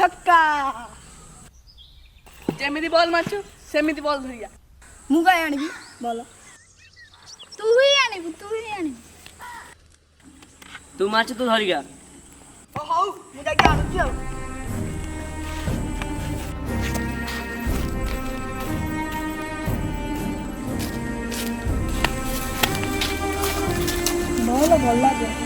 छक्का जेमिति ball मारछु सेमिति ball धरिया मु का आनिबी बोल तू ही आनिबी तू मारछु तू धरिया ओ हौ मु जाके आनुची आ ଭଲ ଲାଗେ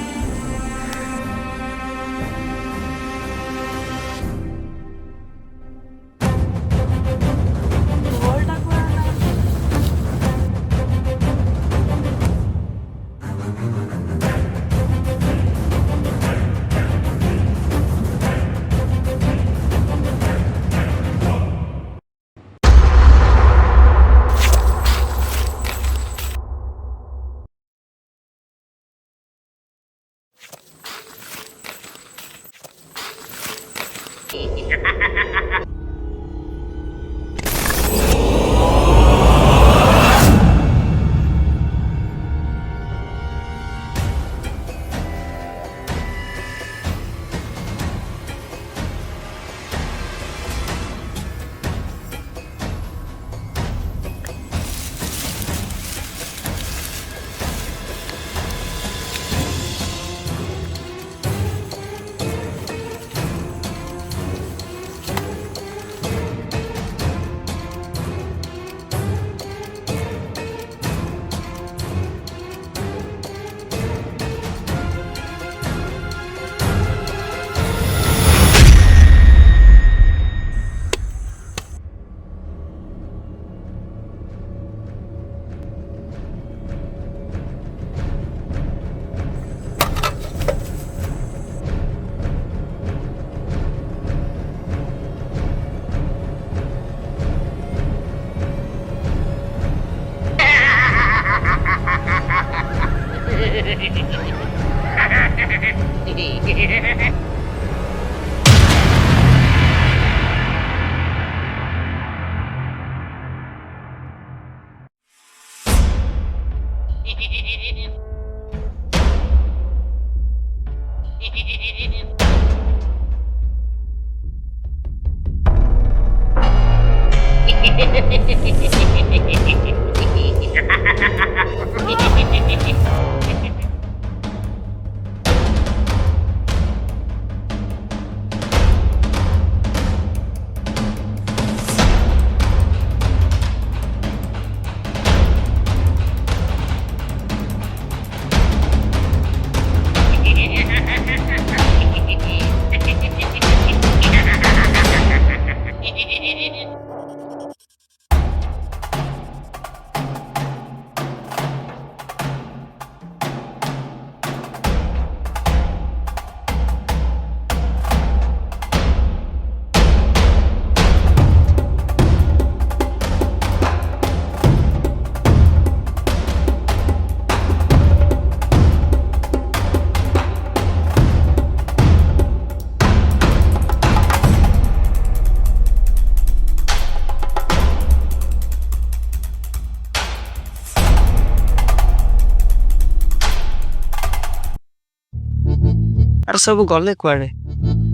आर सब गले कुआड़े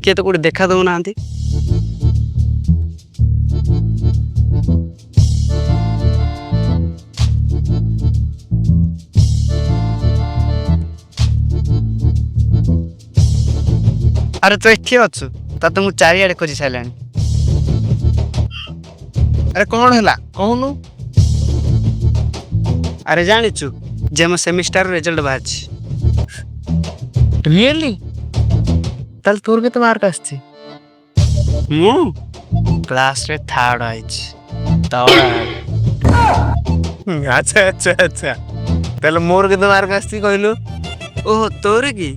किए तो कोई देखा दौना अरे तो ये अच्छु तो मुझे चारिड़े खोजी सारे अरे कौन है कहूनु अरे जाचु जे मो सेमिस्टर रिजल्ट बाहर रियली तल तोर के तो मार्क आछी मु क्लास रे थर्ड आइछ अच्छा अच्छा अच्छा तल मोर के तो मार्क आछी कहलु ओह तोर की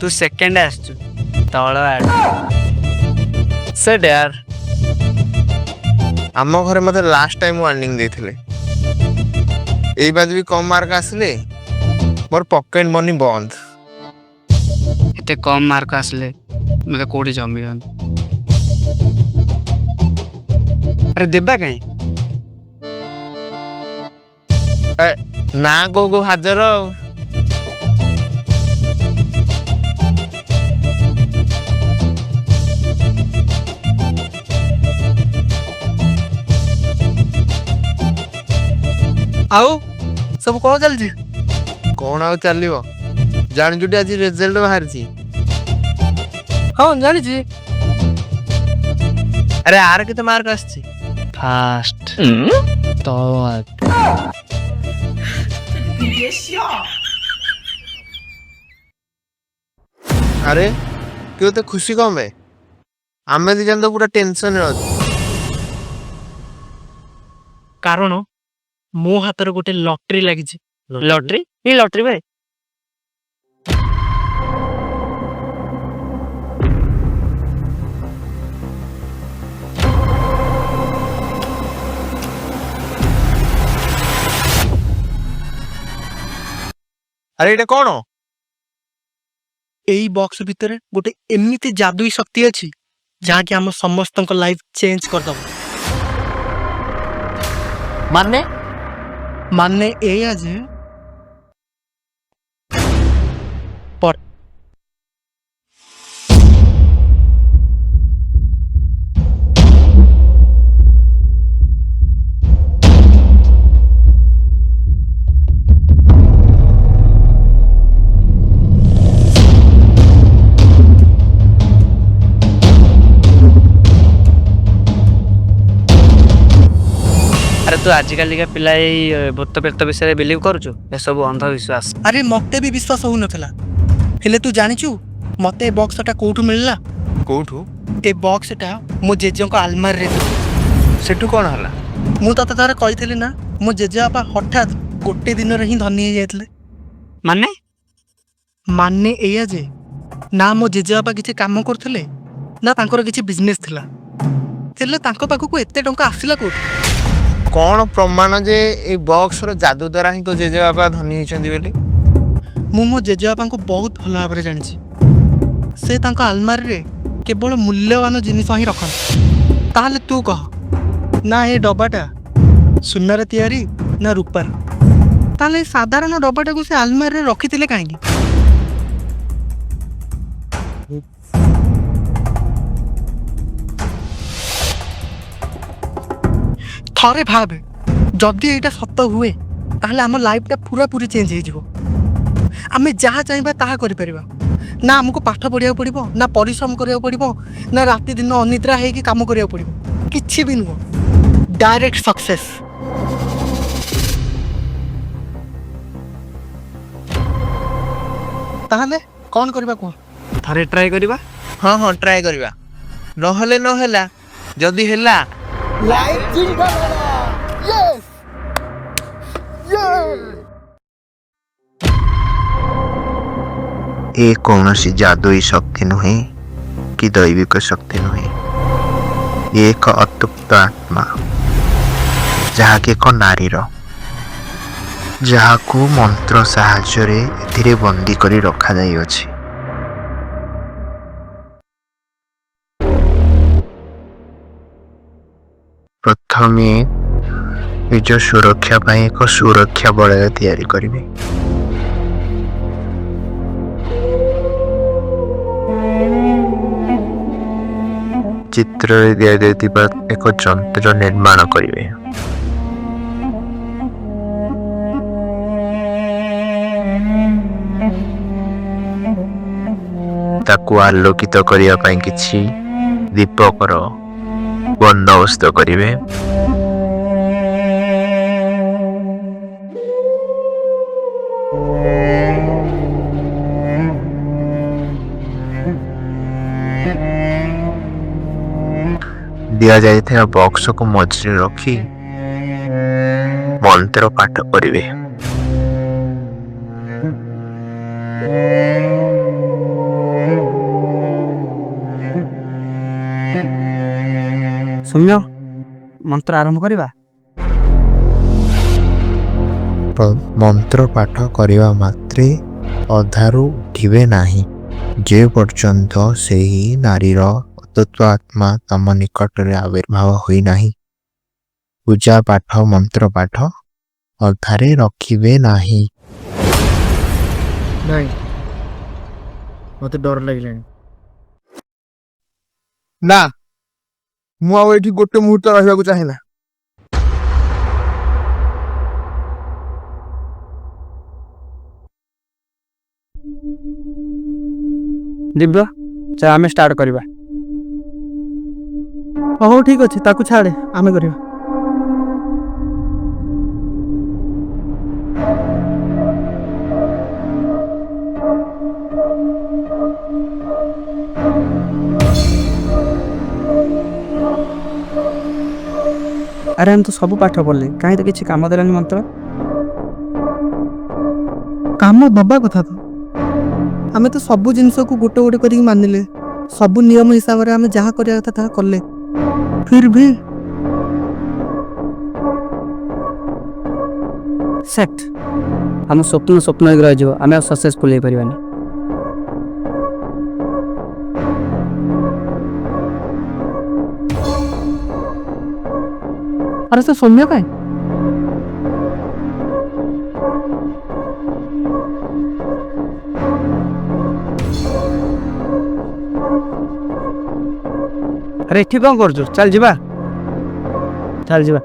तू सेकंड आछू तळ सेट यार आम घरे मते लास्ट टाइम वार्निंग देथिले एई बाद भी कम मार्क आसले मोर पॉकेट मनी बंद एते कम मार्क आसले मते कोडी जमी अरे देबा कहीं ना गो हाजर ଆଉ ସବୁ କଣ ଚାଲିଛି? କଣ ଆଉ ଚାଲିବ ଜାଣିଛୁ ଆଜି ରେଜଲ୍ଟ ବାହାରିଛି। ହଁ ଜାଣିଛି। ଆରେ ଆର କେତେ ମାର୍କ ଆସିଛି? ଫାଷ୍ଟ ତ ଆରେ ତୁ ଏତେ ଖୁସି କଣ ବେ? ଆମେ ଦି ଜଣ ତ ପୁରା ଟେନସନରେ ଅଛୁ। କାରଣ ମୋ ହାତରେ ଗୋଟେ ଲଟେରୀ ଲାଗିଛି। ଲଟେରୀ? ଏ ଲଟେରୀ ବେ? ଆରେ ଏଇଟା କଣ? ଏଇ ବକ୍ସ ଭିତରେ ଗୋଟେ ଏମିତି ଯାଦୁଇ ଶକ୍ତି ଅଛି ଯାହାକି ଆମ ସମସ୍ତଙ୍କ ଲାଇଫ ଚେଞ୍ଜ କରିଦବ। ମାନେ ଏଇଆ ଯେ ଆରେ ତୁ ଆଜିକାଲିକା ପିଲା ଏଇ ଭୂତ ପ୍ରେତ ବିଷୟରେ ବିଲିଭ କରୁଛୁ? ଏସବୁ ଅନ୍ଧବିଶ୍ୱାସ। ଆରେ ମତେ ବି ବିଶ୍ୱାସ ହଉନଥିଲା, ହେଲେ ତୁ ଜାଣିଛୁ ମତେ ଏ ବକ୍ସଟା କୋଉଠୁ ମିଳିଲା? କୋଉଠୁ? ଏ ବକ୍ସଟା ମୋ ଜେଜେଙ୍କ ଆଲମାରିରେ ଥିଲା। ସେଠୁ କଣ ହେଲା? ମୁଁ ତତେ ଥରେ କହିଥିଲି ନା ମୋ ଜେଜେବାପା ହଠାତ୍ ଗୋଟେ ଦିନରେ ହିଁ ଧନୀ ହେଇଯାଇଥିଲେ। ମାନେ ଏଇଆ ଯେ ନା ମୋ ଜେଜେବାପା କିଛି କାମ କରୁଥିଲେ ନା ତାଙ୍କର କିଛି ବିଜନେସ୍ ଥିଲା, ହେଲେ ତାଙ୍କ ପାଖକୁ ଏତେ ଟଙ୍କା ଆସିଲା କୋଉଠୁ? କଣ ପ୍ରମାଣ ଯେ ଏଇ ବକ୍ସର ଯାଦୁ ଦ୍ୱାରା ହିଁ ତୋ ଜେଜେବାପା ଧନୀ ହେଇଛନ୍ତି ବୋଲି? ମୁଁ ମୋ ଜେଜେବାପାଙ୍କୁ ବହୁତ ଭଲ ଭାବରେ ଜାଣିଛି। ସେ ତାଙ୍କ ଆଲମାରିରେ କେବଳ ମୂଲ୍ୟବାନ ଜିନିଷ ହିଁ ରଖନ୍ତି। ତାହେଲେ ତୁ କହ, ନା ଏ ଡବାଟା ସୁନାରେ ତିଆରି ନା ରୂପାର? ତାହେଲେ ଏ ସାଧାରଣ ଡବାଟାକୁ ସେ ଆଲମାରିରେ ରଖିଥିଲେ କାହିଁକି? ଥରେ ଭାବେ, ଯଦି ଏଇଟା ସତ ହୁଏ ତାହେଲେ ଆମ ଲାଇଫଟା ପୁରାପୁରି ଚେଞ୍ଜ ହେଇଯିବ। ଆମେ ଯାହା ଚାହିଁବା ତାହା କରିପାରିବା। ନା ଆମକୁ ପାଠ ପଢ଼ିବାକୁ ପଡ଼ିବ, ନା ପରିଶ୍ରମ କରିବାକୁ ପଡ଼ିବ, ନା ରାତି ଦିନ ଅନିଦ୍ରା ହେଇକି କାମ କରିବାକୁ ପଡ଼ିବ। କିଛି ବି ନୁହଁ, ଡାଇରେକ୍ଟ ସକ୍ସେସ୍। ତାହେଲେ କ'ଣ କରିବା କୁହ? ଥରେ ଟ୍ରାଏ କରିବା। ହଁ ଟ୍ରାଏ କରିବା। ନହେଲେ ନ ହେଲା, ଯଦି ହେଲା ଏ କୌଣସି ଯାଦୁଇ ଶକ୍ତି ନୁହେଁ କି ଦୈବିକ ଶକ୍ତି ନୁହେଁ। ଏ ଏକ ଅତୃପ୍ତ ଆତ୍ମା, ଯାହାକି ଏକ ନାରୀର, ଯାହାକୁ ମନ୍ତ୍ର ସାହାଯ୍ୟରେ ଏଥିରେ ବନ୍ଦୀ କରି ରଖାଯାଇଅଛି। ପ୍ରଥମେ ନିଜ ସୁରକ୍ଷା ପାଇଁ ଏକ ସୁରକ୍ଷା ବଳୟ ତିଆରି କରିବେ। ଚିତ୍ରରେ ଦିଆଯାଇଥିବା ଏକ ଯନ୍ତ୍ର ନିର୍ମାଣ କରିବେ। ତାକୁ ଆଲୋକିତ କରିବା ପାଇଁ କିଛି ଦୀପକର ବନ୍ଦୋବସ୍ତ କରିବେ। ଦିଆଯାଇଥିବା ବକ୍ସକୁ ମଝିରେ ରଖି ମନ୍ତ୍ର ପାଠ କରିବେ। ସୌମ୍ୟ, ମନ୍ତ୍ର ଆରମ୍ଭ କରିବା। ମନ୍ତ୍ର ପାଠ କରିବା ମାତ୍ରେ ଅଧାରୁ ଉଠିବେ ନାହିଁ, ଯେ ପର୍ଯ୍ୟନ୍ତ ସେହି ନାରୀର ଅତତ୍ଵ ଆତ୍ମା ତମ ନିକଟରେ ଆବିର୍ଭାବ ହୋଇନାହିଁ। ପୂଜା ପାଠ, ମନ୍ତ୍ର ପାଠ ଅଧାରେ ରଖିବେ ନାହିଁ। ନାଇଁ, ମତେ ଡର ଲାଗିଲାଣି। ନା, ମୁଁ ଆଉ ଏଠି ଗୋଟେ ମୁହୂର୍ତ୍ତ ରହିବାକୁ ଚାହେଁ ନା। दिव्य चल आम स्टार्ट करवा। हौ ठीक अच्छे ताकू छाड़े आमे करिया। अरे हम तो सब पाठ पढ़ले कहीं तो किसी काम देलानी मंत्र। काम दबा कथा तो आमे तो सब जिनस को गोटे गोटे करी मानिले सब नियम हिसाब रे आमे जहाँ करिया कथा ताहा करले फिर भी सेट हम स्वप्न स्वप्न रह जो आम सक्सेसफुल हो पारानी। अरे से सौम्य का अरे ठीक कौन कर चल जीवा चल जीवा।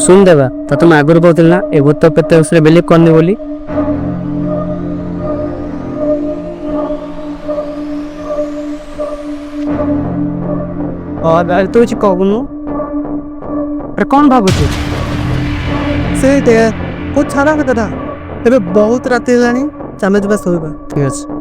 सुन देवा तो तुम आगुरी कहते ना ए भूत पेत विषय बिलीव करनी बोली। और तू କିଛି कहूनु। अरे कौन भाବୁଛୁ से को छाड़ा के दादा एबे बहुत राति हेलानी चामे जबा सोइबा। ठीक আছে।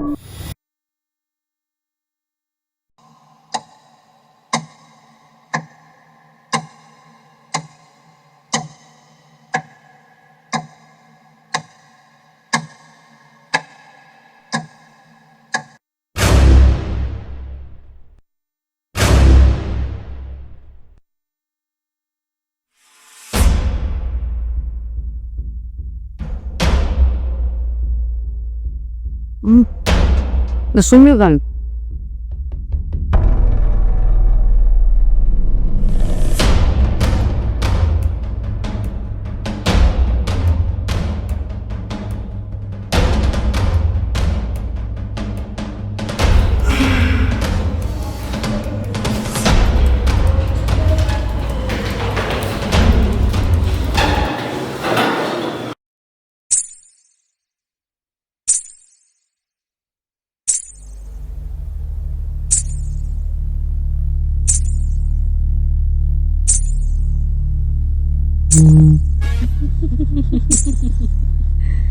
सुनियो गान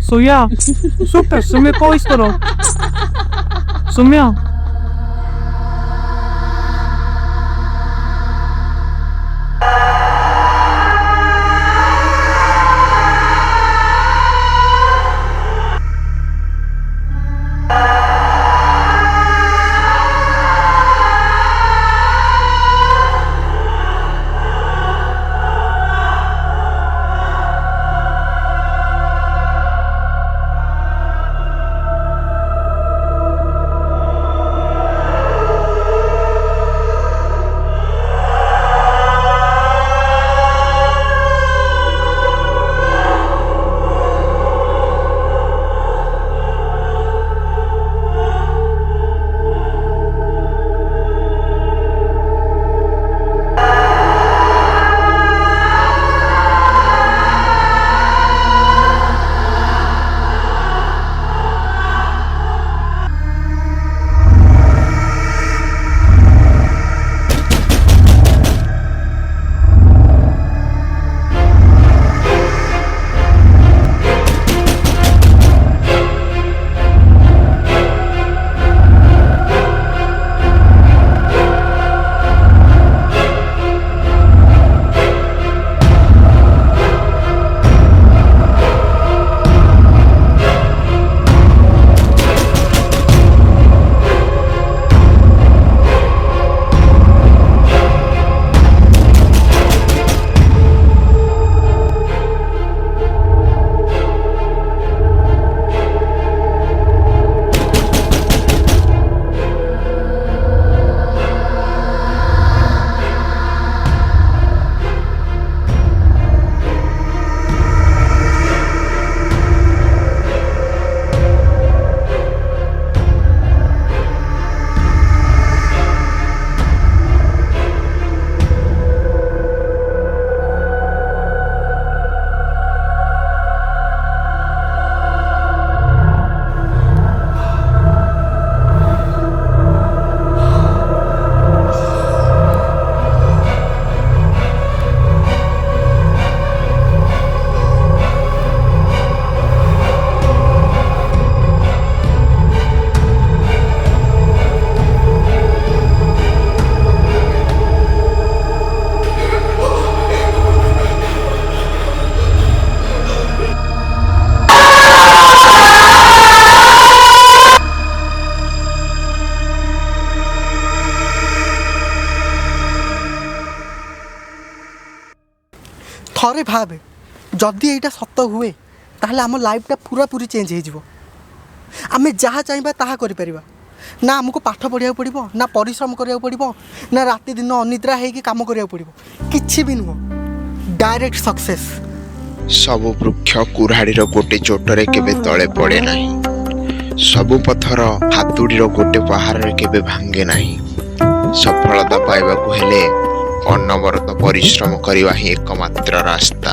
सोया super सुम्य कोइस करो सुम्य ଥରେ ଭାବେ ଯଦି ଏଇଟା ସତ ହୁଏ ତାହେଲେ ଆମ ଲାଇଫଟା ପୁରାପୁରି ଚେଞ୍ଜ ହେଇଯିବ। ଆମେ ଯାହା ଚାହିଁବା ତାହା କରିପାରିବା। ନା ଆମକୁ ପାଠ ପଢ଼ିବାକୁ ପଡ଼ିବ, ନା ପରିଶ୍ରମ କରିବାକୁ ପଡ଼ିବ, ନା ରାତି ଦିନ ଅନିଦ୍ରା ହେଇକି କାମ କରିବାକୁ ପଡ଼ିବ, କିଛି ବି ନୁହଁ। Direct success. ସବୁ ବୃକ୍ଷ କୁରାଢ଼ୀର ଗୋଟେ ଚୋଟରେ କେବେ ତଳେ ପଡ଼େ ନାହିଁ। ସବୁ ପଥର ହାତୁଡ଼ିର ଗୋଟେ ପାହାରରେ କେବେ ଭାଙ୍ଗେ ନାହିଁ। ସଫଳତା ପାଇବାକୁ ହେଲେ ଅନବରତ ପରିଶ୍ରମ କରିବା ହିଁ ଏକମାତ୍ର ରାସ୍ତା।